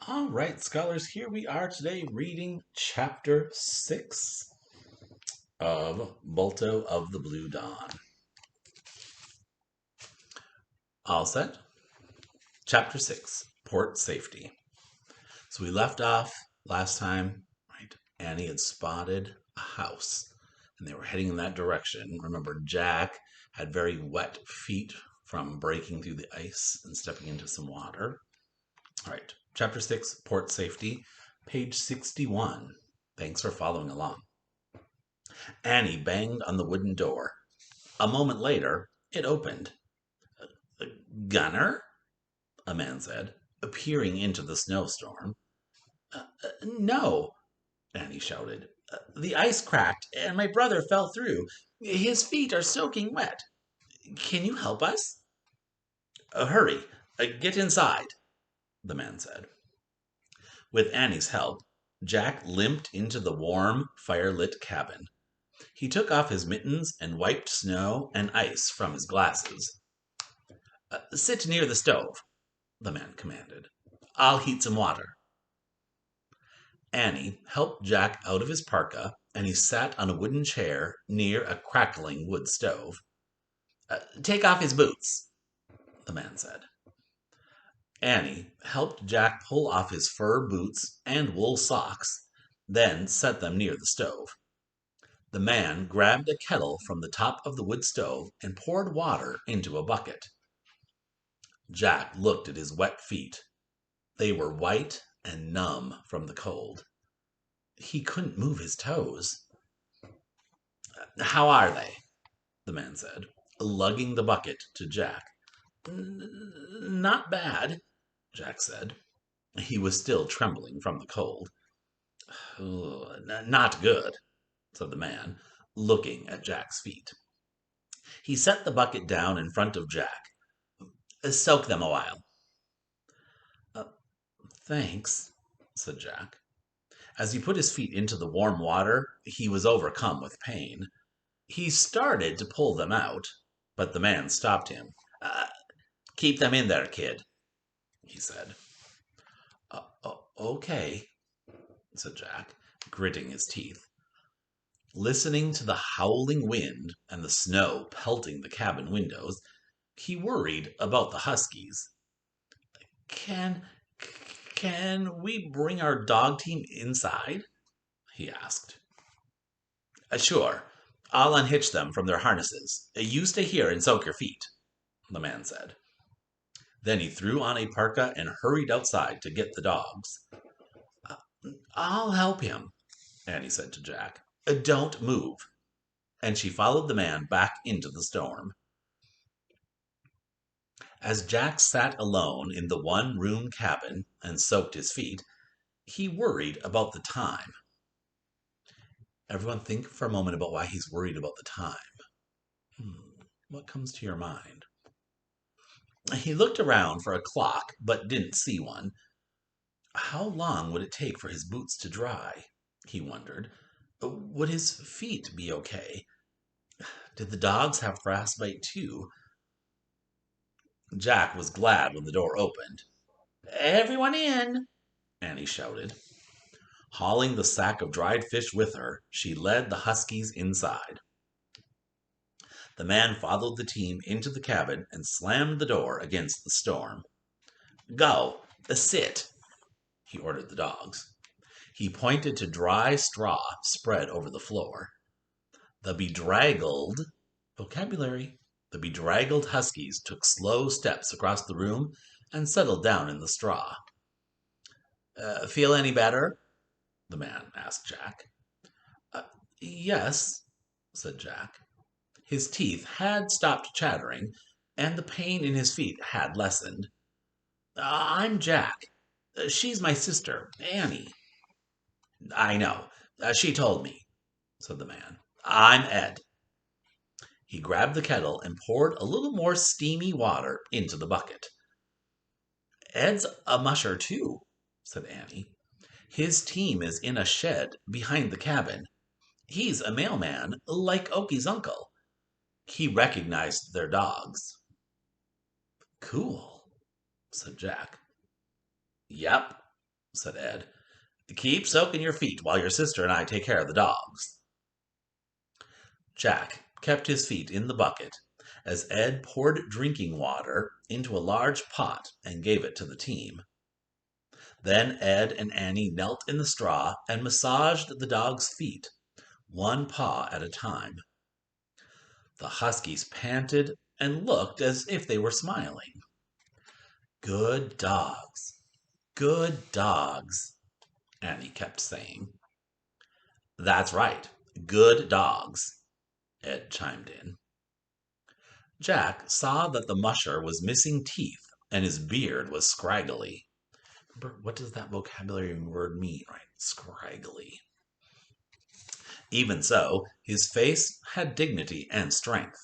All right, scholars, here we are today reading chapter 6 of Balto of the Blue Dawn. All set? Chapter 6, Port Safety. So we left off last time, right? Annie had spotted a house and they were heading in that direction. Remember, Jack had very wet feet from breaking through the ice and stepping into some water. All right, chapter 6, Port Safety, page 61. Thanks for following along. Annie banged on the wooden door. A moment later, it opened. Gunner? A man said, peering into the snowstorm. No, Annie shouted. The ice cracked, and my brother fell through. His feet are soaking wet. Can you help us? Hurry, get inside, the man said. With Annie's help, Jack limped into the warm, fire-lit cabin. He took off his mittens and wiped snow and ice from his glasses. Sit near the stove, the man commanded. I'll heat some water. Annie helped Jack out of his parka, and he sat on a wooden chair near a crackling wood stove. Take off his boots, the man said. Annie helped Jack pull off his fur boots and wool socks, then set them near the stove. The man grabbed a kettle from the top of the wood stove and poured water into a bucket. Jack looked at his wet feet. They were white and numb from the cold. He couldn't move his toes. How are they? The man said, lugging the bucket to Jack. Not bad, Jack said. He was still trembling from the cold. Not good, said the man, looking at Jack's feet. He set the bucket down in front of Jack. Soak them a while. Thanks, said Jack. As he put his feet into the warm water, he was overcome with pain. He started to pull them out, but the man stopped him. Keep them in there, kid, he said. Okay, said Jack, gritting his teeth. Listening to the howling wind and the snow pelting the cabin windows, he worried about the huskies. Can we bring our dog team inside? He asked. Sure. I'll unhitch them from their harnesses. You stay here and soak your feet, the man said. Then he threw on a parka and hurried outside to get the dogs. I'll help him, Annie said to Jack. Don't move. And she followed the man back into the storm. As Jack sat alone in the one-room cabin and soaked his feet, he worried about the time. Everyone think for a moment about why he's worried about the time. What comes to your mind? He looked around for a clock, but didn't see one. How long would it take for his boots to dry? He wondered. Would his feet be okay? Did the dogs have frostbite too? Jack was glad when the door opened. Everyone in, Annie shouted. Hauling the sack of dried fish with her, she led the huskies inside. The man followed the team into the cabin and slammed the door against the storm. Go, sit, he ordered the dogs. He pointed to dry straw spread over the floor. The bedraggled huskies took slow steps across the room and settled down in the straw. Feel any better? The man asked Jack. Yes, said Jack. His teeth had stopped chattering, and the pain in his feet had lessened. I'm Jack. She's my sister, Annie. I know. She told me, said the man. I'm Ed. He grabbed the kettle and poured a little more steamy water into the bucket. Ed's a musher, too, said Annie. His team is in a shed behind the cabin. He's a mailman, like Oki's uncle. He recognized their dogs. Cool, said Jack. Yep, said Ed. Keep soaking your feet while your sister and I take care of the dogs. Jack kept his feet in the bucket as Ed poured drinking water into a large pot and gave it to the team. Then Ed and Annie knelt in the straw and massaged the dog's feet, one paw at a time. The huskies panted and looked as if they were smiling. Good dogs, good dogs, Annie kept saying. That's right, good dogs, Ed chimed in. Jack saw that the musher was missing teeth and his beard was scraggly. What does that vocabulary word mean, right? Scraggly. Even so, his face had dignity and strength,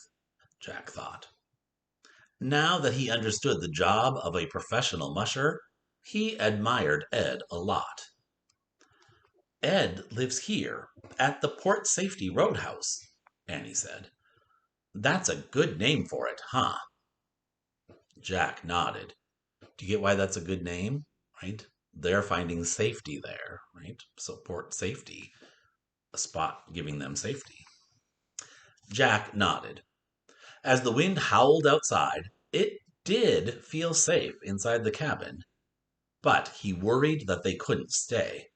Jack thought. Now that he understood the job of a professional musher, he admired Ed a lot. Ed lives here, at the Port Safety Roadhouse, Annie said. That's a good name for it, huh? Jack nodded. Do you get why that's a good name? Right? They're finding safety there, right? So Port Safety, a spot giving them safety. Jack nodded. As the wind howled outside, it did feel safe inside the cabin, but he worried that they couldn't stay.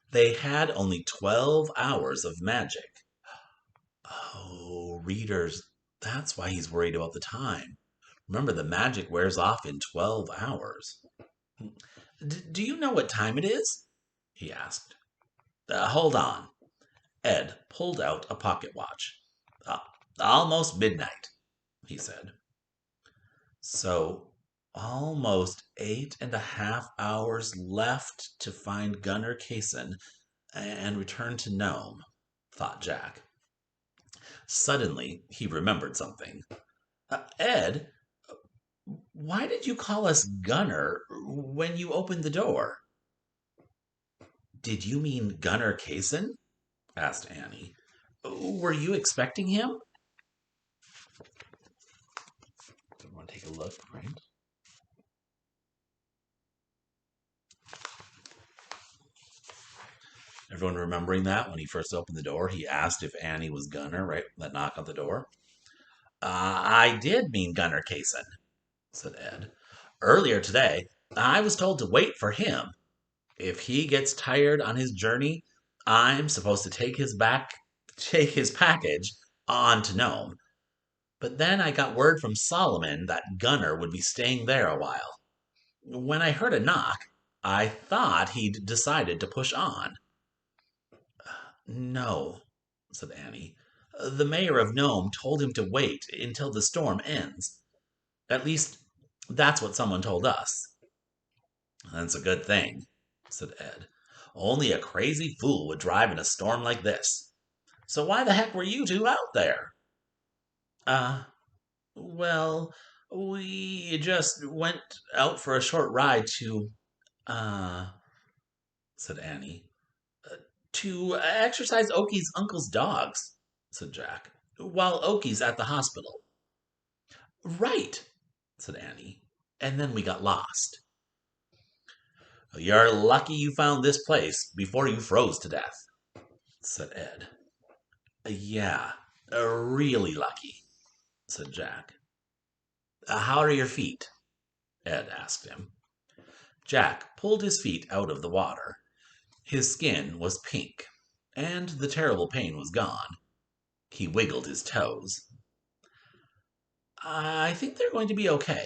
They had only 12 hours of magic. Oh, readers, that's why he's worried about the time. Remember, the magic wears off in 12 hours. Do you know what time it is? He asked. Hold on. Ed pulled out a pocket watch. Almost midnight, he said. So, almost 8.5 hours left to find Gunner Kaysen and return to Nome, thought Jack. Suddenly, he remembered something. Ed, why did you call us Gunner when you opened the door? Did you mean Gunner Kaysen? Asked Annie. Were you expecting him? Want to take a look, right? Everyone remembering that when he first opened the door, he asked if Annie was Gunner, right? That knock on the door. I did mean Gunner Kaysen, said Ed. Earlier today, I was told to wait for him. If he gets tired on his journey, I'm supposed to take his package on to Nome. But then I got word from Solomon that Gunner would be staying there a while. When I heard a knock, I thought he'd decided to push on. No, said Annie. The mayor of Nome told him to wait until the storm ends. At least, that's what someone told us. That's a good thing, said Ed. Only a crazy fool would drive in a storm like this. So why the heck were you two out there? Uh, well, we just went out for a short ride to, uh, said Annie. To exercise Oki's uncle's dogs, said Jack, while Oki's at the hospital. Right, said Annie. And then we got lost. You're lucky you found this place before you froze to death, said Ed. Yeah, really lucky, said Jack. How are your feet? Ed asked him. Jack pulled his feet out of the water. His skin was pink, and the terrible pain was gone. He wiggled his toes. I think they're going to be okay,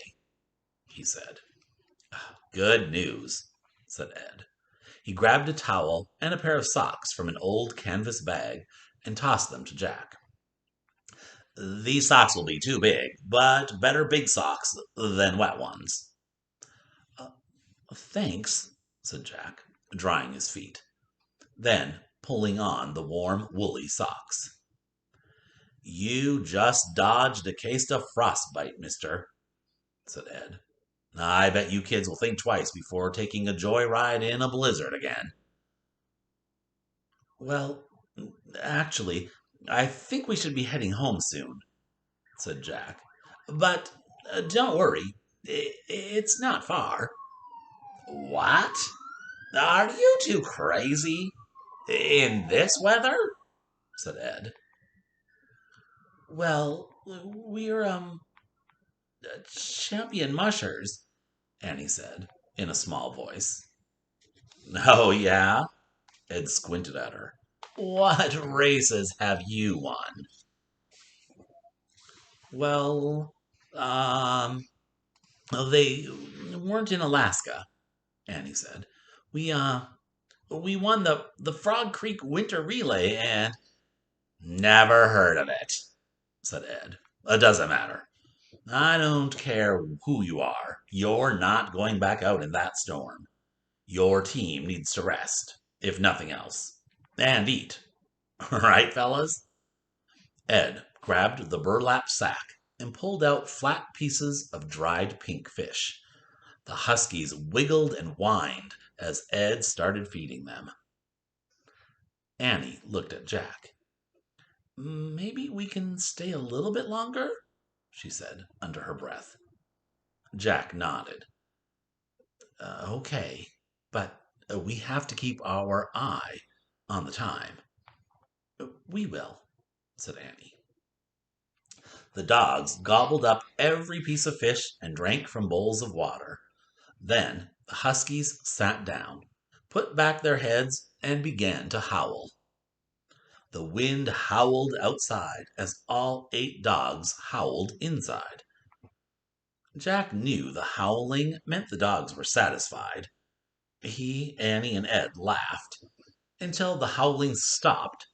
he said. Good news, said Ed. He grabbed a towel and a pair of socks from an old canvas bag and tossed them to Jack. These socks will be too big, but better big socks than wet ones. Uh, Thanks, said Jack, drying his feet, then pulling on the warm, woolly socks. You just dodged a case of frostbite, mister, said Ed. I bet you kids will think twice before taking a joyride in a blizzard again. Well, actually, I think we should be heading home soon, said Jack. But don't worry, it's not far. What? Are you two crazy? In this weather? Said Ed. Well, we're, champion mushers, Annie said, in a small voice. Oh, yeah? Ed squinted at her. What races have you won? Well, um, they weren't in Alaska, Annie said. We, we won the Frog Creek Winter Relay and... Never heard of it, said Ed. It doesn't matter. I don't care who you are. You're not going back out in that storm. Your team needs to rest, if nothing else. And eat. Right, fellas? Ed grabbed the burlap sack and pulled out flat pieces of dried pink fish. The huskies wiggled and whined as Ed started feeding them. Annie looked at Jack. Maybe we can stay a little bit longer? She said under her breath. Jack nodded. Okay, but we have to keep our eye on the time. We will, said Annie. The dogs gobbled up every piece of fish and drank from bowls of water. Then the huskies sat down, put back their heads, and began to howl. The wind howled outside as all 8 dogs howled inside. Jack knew the howling meant the dogs were satisfied. He, Annie, and Ed laughed until the howling stopped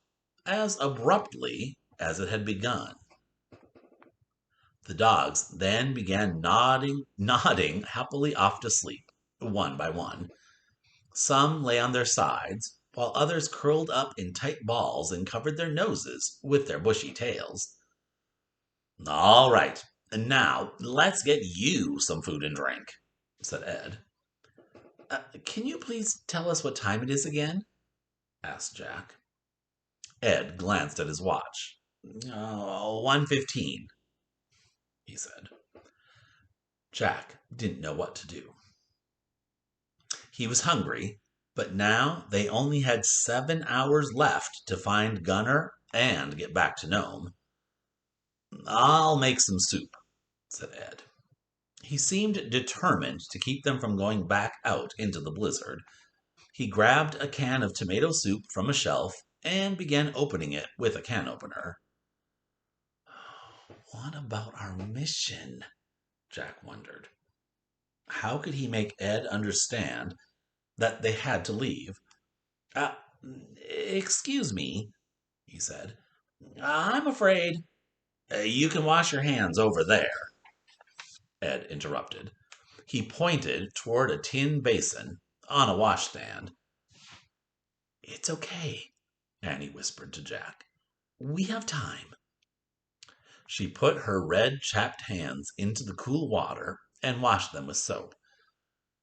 as abruptly as it had begun. The dogs then began nodding happily off to sleep, one by one. Some lay on their sides, while others curled up in tight balls and covered their noses with their bushy tails. All right, and now let's get you some food and drink, said Ed. Can you please tell us what time it is again? Asked Jack. Ed glanced at his watch. 1:15, he said. Jack didn't know what to do. He was hungry, but now they only had 7 hours left to find Gunner and get back to Nome. I'll make some soup, said Ed. He seemed determined to keep them from going back out into the blizzard. He grabbed a can of tomato soup from a shelf and began opening it with a can opener. What about our mission? Jack wondered. How could he make Ed understand that they had to leave? Uh, Excuse me, he said. I'm afraid you can wash your hands over there, Ed interrupted. He pointed toward a tin basin on a washstand. It's okay, Annie whispered to Jack. We have time. She put her red, chapped hands into the cool water and washed them with soap.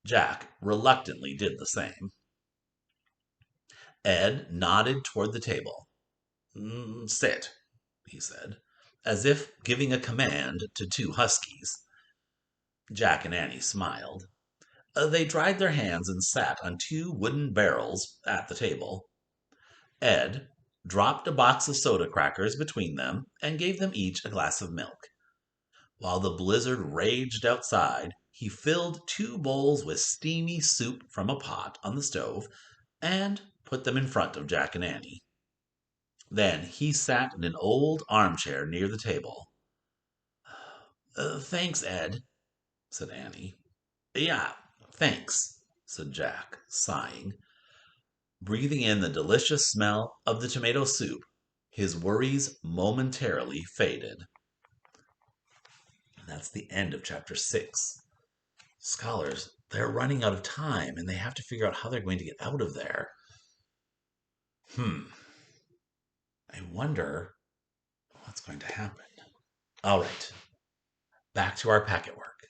Jack reluctantly did the same. Ed nodded toward the table. Sit, he said, as if giving a command to 2 huskies. Jack and Annie smiled. They dried their hands and sat on 2 wooden barrels at the table. Ed dropped a box of soda crackers between them and gave them each a glass of milk. While the blizzard raged outside, he filled 2 bowls with steamy soup from a pot on the stove and put them in front of Jack and Annie. Then he sat in an old armchair near the table. Thanks, Ed, said Annie. Yeah, thanks, said Jack, sighing. Breathing in the delicious smell of the tomato soup, his worries momentarily faded. And that's the end of chapter 6. Scholars, they're running out of time and they have to figure out how they're going to get out of there. I wonder what's going to happen. All right, back to our packet work.